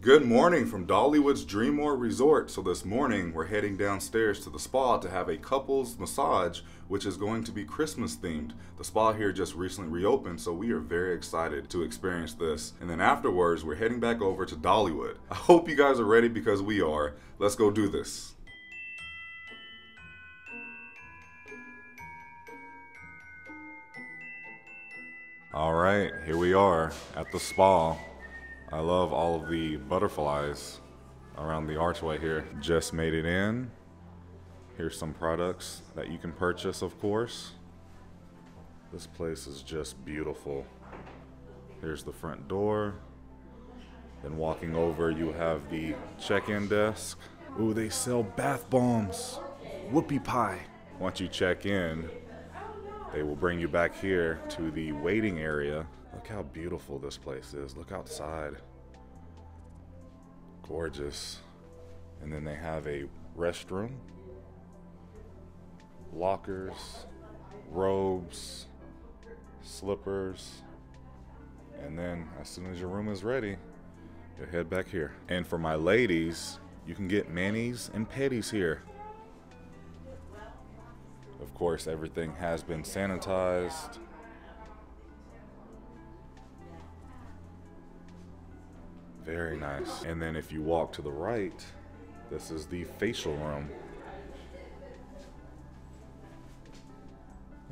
Good morning from Dollywood's DreamMore Resort. So this morning we're heading downstairs to the spa to have a couples massage, which is going to be Christmas themed. The spa here just recently reopened, so we are very excited to experience this. And then afterwards we're heading back over to Dollywood. I hope you guys are ready because we are. Let's go do this. All right, here we are at the spa. I love all of the butterflies around the archway here. Just made it in. Here's some products that you can purchase, of course. This place is just beautiful. Here's the front door. Then walking over, you have the check-in desk. Ooh, they sell bath bombs. Whoopie pie. Once you check in, they will bring you back here to the waiting area. Look how beautiful this place is. Look outside. Gorgeous. And then they have a restroom, lockers, robes, slippers. And then as soon as your room is ready, you head back here. And for my ladies, you can get manis and petties here. Of course, everything has been sanitized. Very nice. And then if you walk to the right, this is the facial room.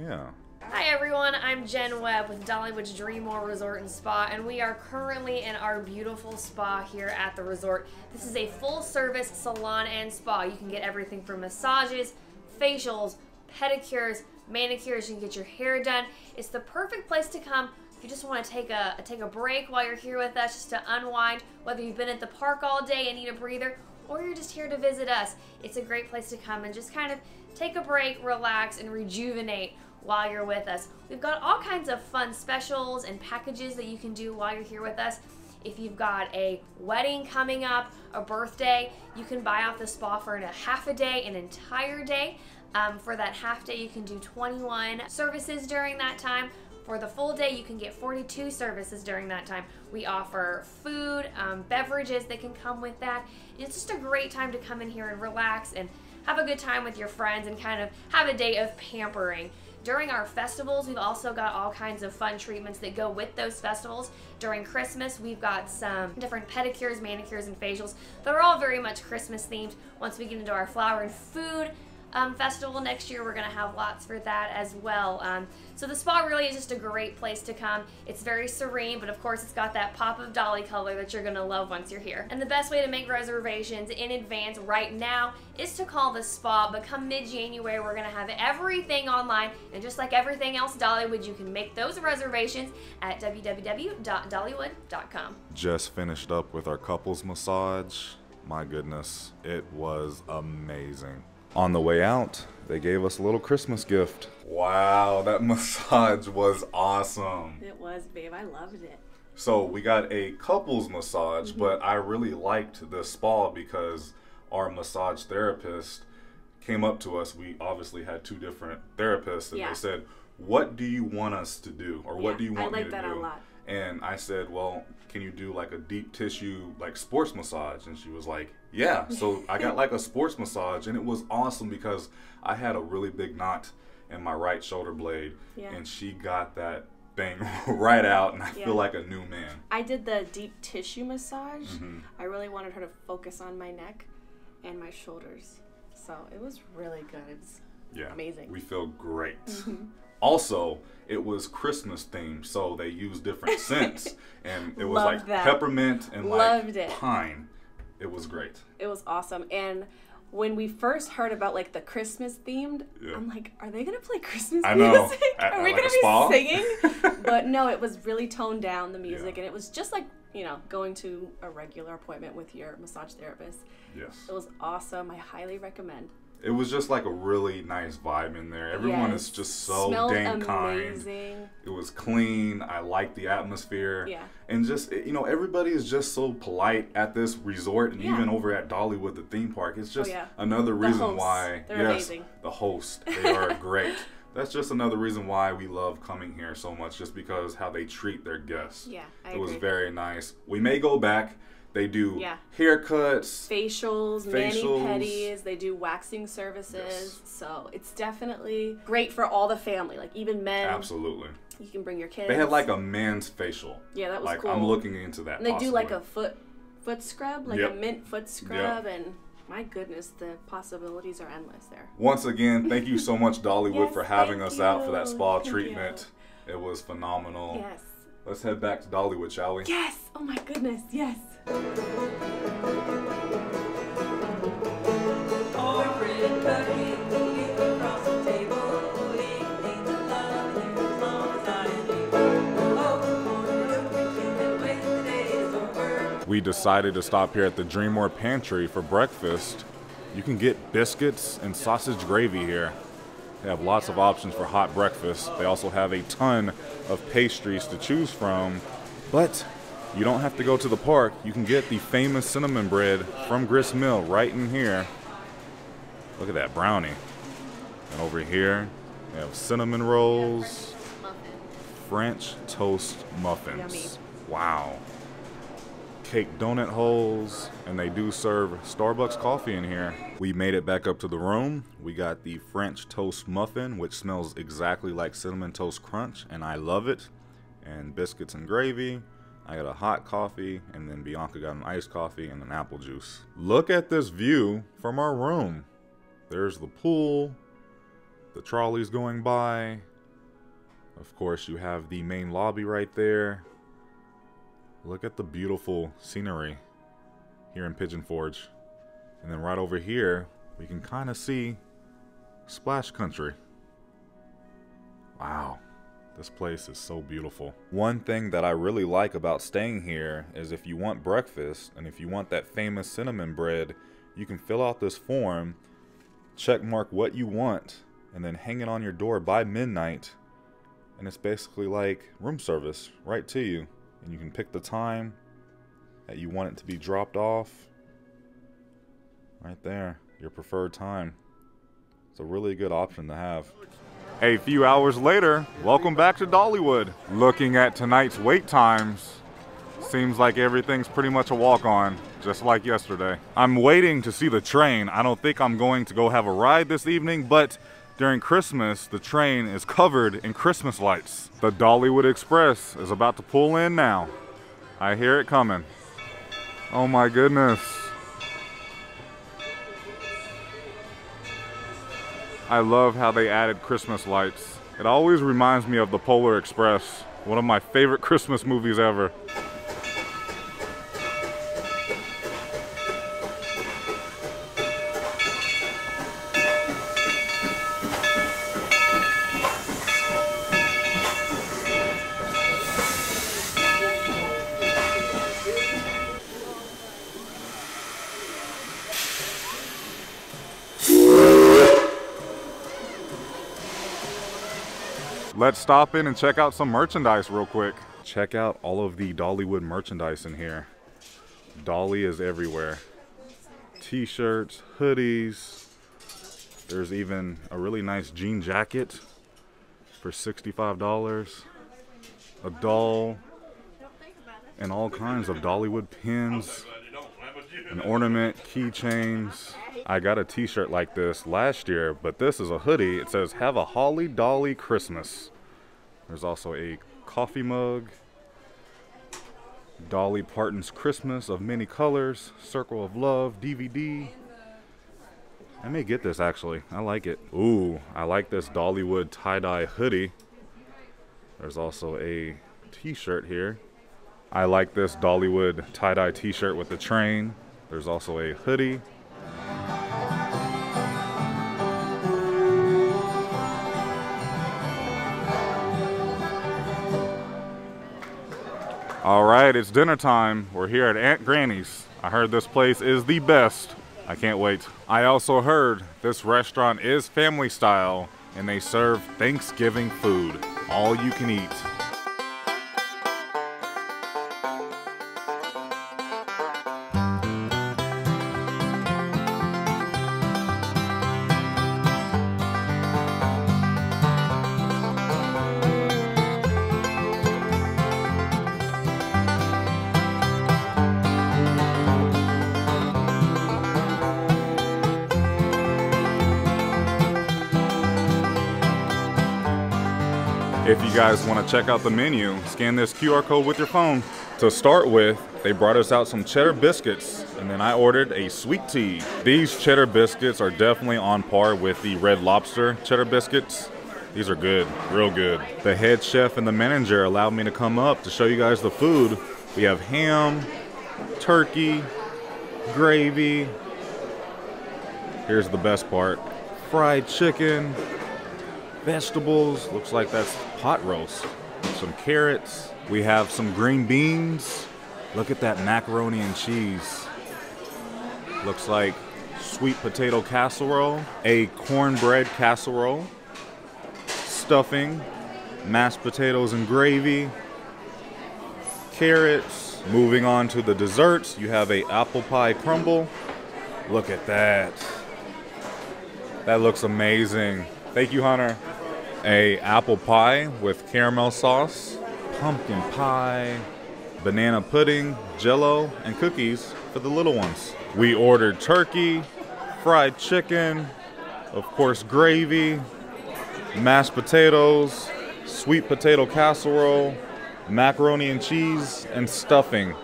Yeah. Hi everyone, I'm Jen Webb with Dollywood's DreamMore Resort and Spa, and we are currently in our beautiful spa here at the resort. This is a full-service salon and spa. You can get everything from massages, facials, pedicures, manicures. You can get your hair done. It's the perfect place to come if you just want to take a break while you're here with us, just to unwind, whether you've been at the park all day and need a breather, or you're just here to visit us. It's a great place to come and just kind of take a break, relax, and rejuvenate while you're with us. We've got all kinds of fun specials and packages that you can do while you're here with us. If you've got a wedding coming up, a birthday, you can buy off the spa for a half a day, an entire day. For that half day, you can do 21 services during that time. For the full day, you can get 42 services during that time. We offer food, beverages that can come with that. It's just a great time to come in here and relax and have a good time with your friends and kind of have a day of pampering. During our festivals, we've also got all kinds of fun treatments that go with those festivals. During Christmas, we've got some different pedicures, manicures, and facials that are all very much Christmas themed. Once we get into our flower and food festival next year, we're going to have lots for that as well. So the spa really is just a great place to come. It's very serene, but of course it's got that pop of Dolly color that you're going to love once you're here. And the best way to make reservations in advance right now is to call the spa. But come mid-January, we're going to have everything online, and just like everything else Dollywood, you can make those reservations at www.dollywood.com. Just finished up with our couples massage. My goodness, it was amazing. On the way out, they gave us a little Christmas gift. Wow, that massage was awesome. It was, babe. I loved it. So we got a couples massage, but I really liked the spa because our massage therapist came up to us. We obviously had two different therapists, and they said, "What do you want us to do, or what do you want me to do?" I like that a lot. And I said, "Well, can you do like a deep tissue, like sports massage?" And she was like, "Yeah." So I got like a sports massage, and it was awesome because I had a really big knot in my right shoulder blade, and she got that thing right out, and I feel like a new man. I did the deep tissue massage. I really wanted her to focus on my neck and my shoulders, so it was really good. It's amazing. We feel great. Also, it was Christmas themed, so they used different scents, and it was like peppermint and like pine. It was great. It was awesome. And when we first heard about like the Christmas themed, I'm like, are they gonna play Christmas music? Are we gonna be singing? But no, it was really toned down, the music, and it was just like, you know, going to a regular appointment with your massage therapist. Yes. It was awesome. I highly recommend. It was just like a really nice vibe in there. Everyone is just so dang kind. It was clean. I liked the atmosphere. Yeah. And just, you know, everybody is just so polite at this resort, and even over at Dollywood, the theme park. It's just another reason why. They're amazing. The hosts, they are great. That's just another reason why we love coming here so much, just because how they treat their guests. Yeah, I agree. It was agree. very nice. We may go back. They do haircuts, facials, mani-pedis. They do waxing services. Yes. So it's definitely great for all the family, like even men. Absolutely. You can bring your kids. They had like a men's facial. Yeah, that was like, cool. I'm looking into that. And they do like a foot scrub, like a mint foot scrub, and my goodness, the possibilities are endless there. Once again, thank you so much, Dollywood, for having us out for that spa treatment. It was phenomenal. Yes. Let's head back to Dollywood, shall we? Yes. Oh my goodness. Yes. We decided to stop here at the DreamMore Pantry for breakfast. You can get biscuits and sausage gravy here. They have lots of options for hot breakfast. They also have a ton of pastries to choose from, but you don't have to go to the park. You can get the famous cinnamon bread from Grist Mill right in here. Look at that brownie. And over here, they have cinnamon rolls, French toast muffins. Yummy. Wow. Cake donut holes, and they do serve Starbucks coffee in here. We made it back up to the room. We got the French toast muffin, which smells exactly like Cinnamon Toast Crunch, and I love it. And biscuits and gravy. I got a hot coffee, and then Bianca got an iced coffee and an apple juice. Look at this view from our room. There's the pool, the trolleys going by. Of course, you have the main lobby right there. Look at the beautiful scenery here in Pigeon Forge. And then right over here, we can kind of see Splash Country. Wow, this place is so beautiful. One thing that I really like about staying here is if you want breakfast and if you want that famous cinnamon bread, you can fill out this form, check mark what you want, and then hang it on your door by midnight. And it's basically like room service right to you. And you can pick the time that you want it to be dropped off. Right there, your preferred time. It's a really good option to have. A few hours later, welcome back to Dollywood. Looking at tonight's wait times, seems like everything's pretty much a walk-on, just like yesterday. I'm waiting to see the train. I don't think I'm going to go have a ride this evening, but during Christmas, the train is covered in Christmas lights. The Dollywood Express is about to pull in now. I hear it coming. Oh my goodness. I love how they added Christmas lights. It always reminds me of the Polar Express, one of my favorite Christmas movies ever. Let's stop in and check out some merchandise real quick. Check out all of the Dollywood merchandise in here. Dolly is everywhere. T-shirts, hoodies. There's even a really nice jean jacket for $65. A doll. And all kinds of Dollywood pins. An ornament, keychains. I got a t-shirt like this last year, but this is a hoodie. It says, "Have a Holly Dolly Christmas." There's also a coffee mug. Dolly Parton's Christmas of Many Colors, Circle of Love, DVD. I may get this actually. I like it. Ooh, I like this Dollywood tie-dye hoodie. There's also a t-shirt here. I like this Dollywood tie-dye t-shirt with the train. There's also a hoodie. All right, it's dinner time. We're here at Aunt Granny's. I heard this place is the best. I can't wait. I also heard this restaurant is family style and they serve Thanksgiving food. All you can eat. If you guys want to check out the menu, scan this QR code with your phone. To start with, they brought us out some cheddar biscuits, and then I ordered a sweet tea. These cheddar biscuits are definitely on par with the Red Lobster cheddar biscuits. These are good, real good. The head chef and the manager allowed me to come up to show you guys the food. We have ham, turkey, gravy. Here's the best part. Fried chicken, vegetables. Looks like that's pot roast. Some carrots. We have some green beans. Look at that macaroni and cheese. Looks like sweet potato casserole, a cornbread casserole, stuffing, mashed potatoes and gravy, carrots. Moving on to the desserts, you have a apple pie crumble. Look at that. That looks amazing. Thank you, Hunter. A apple pie with caramel sauce, pumpkin pie, banana pudding, jello, and cookies for the little ones. We ordered turkey, fried chicken, of course gravy, mashed potatoes, sweet potato casserole, macaroni and cheese, and stuffing.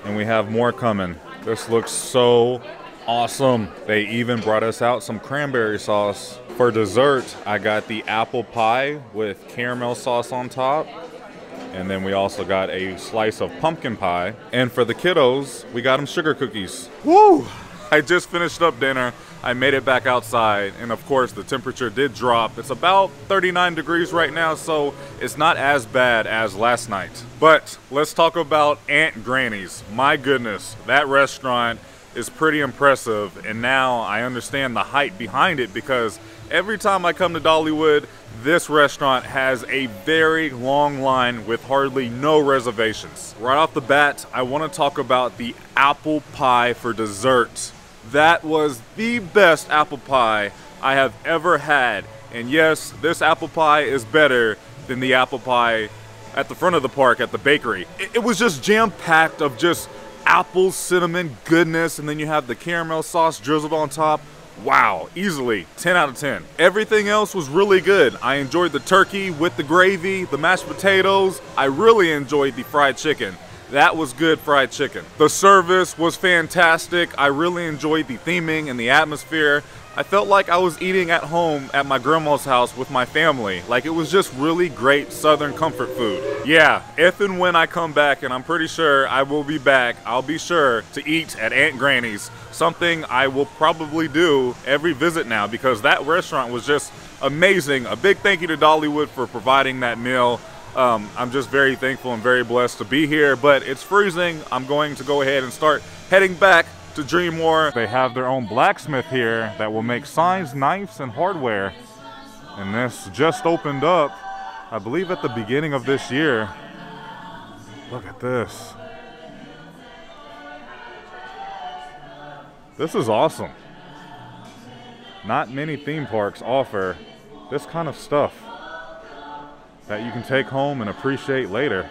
And we have more coming. This looks so awesome. They even brought us out some cranberry sauce. For dessert, I got the apple pie with caramel sauce on top. And then we also got a slice of pumpkin pie. And for the kiddos, we got them sugar cookies. Woo! I just finished up dinner. I made it back outside, and of course the temperature did drop. It's about 39 degrees right now, so it's not as bad as last night. But let's talk about Aunt Granny's. My goodness, that restaurant is pretty impressive, and now I understand the hype behind it, because every time I come to Dollywood, this restaurant has a very long line with hardly no reservations. Right off the bat, I want to talk about the apple pie for dessert. That was the best apple pie I have ever had. And yes, this apple pie is better than the apple pie at the front of the park at the bakery. It was just jam-packed of just apple cinnamon goodness, and then you have the caramel sauce drizzled on top. Wow, easily 10 out of 10. Everything else was really good. I enjoyed the turkey with the gravy, the mashed potatoes. I really enjoyed the fried chicken. That was good fried chicken. The service was fantastic. I really enjoyed the theming and the atmosphere. I felt like I was eating at home at my grandma's house with my family. Like, it was just really great Southern comfort food. Yeah, if and when I come back, and I'm pretty sure I will be back, I'll be sure to eat at Aunt Granny's. Something I will probably do every visit now, because that restaurant was just amazing. A big thank you to Dollywood for providing that meal. I'm just very thankful and very blessed to be here, but it's freezing. I'm going to go ahead and start heading back to DreamMore. They have their own blacksmith here that will make signs, knives, and hardware. And this just opened up, I believe, at the beginning of this year. Look at this. This is awesome. Not many theme parks offer this kind of stuff that you can take home and appreciate later.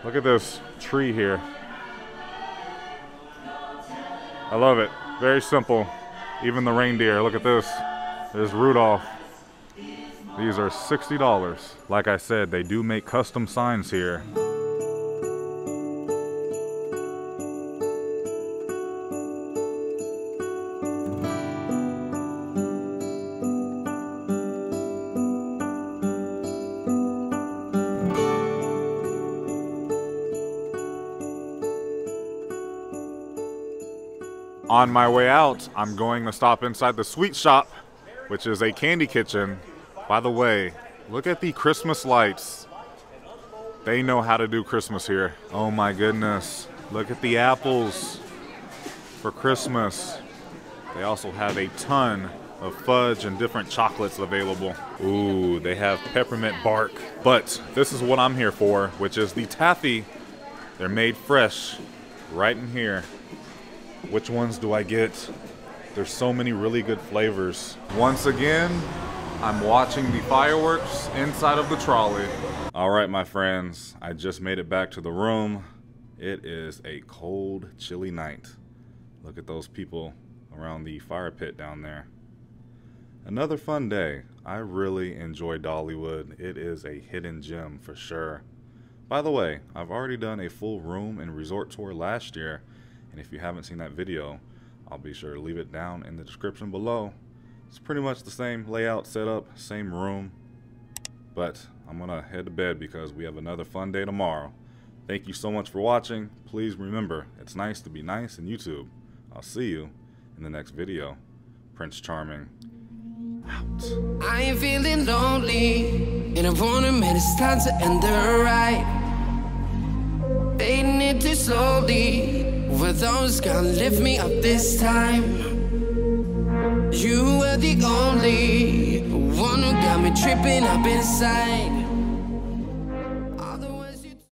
Look at this tree here. I love it. Very simple. Even the reindeer. Look at this. There's Rudolph. These are $60. Like I said, they do make custom signs here. On my way out, I'm going to stop inside the sweet shop, which is a candy kitchen. By the way, look at the Christmas lights. They know how to do Christmas here. Oh my goodness. Look at the apples for Christmas. They also have a ton of fudge and different chocolates available. Ooh, they have peppermint bark. But this is what I'm here for, which is the taffy. They're made fresh right in here. Which ones do I get? There's so many really good flavors. Once again, I'm watching the fireworks inside of the trolley. All right, my friends, I just made it back to the room. It is a cold, chilly night. Look at those people around the fire pit down there. Another fun day. I really enjoy Dollywood. It is a hidden gem for sure. By the way, I've already done a full room and resort tour last year, and if you haven't seen that video, I'll be sure to leave it down in the description below. It's pretty much the same layout, setup, same room, but I'm gonna head to bed because we have another fun day tomorrow. Thank you so much for watching. Please remember, it's nice to be nice in YouTube. I'll see you in the next video. Prince Charming, out. I ain't feeling lonely, and I wanna admit it's time to end the ride. Fading it too slowly, were those gonna lift me up this time? You were the only one who got me tripping up inside.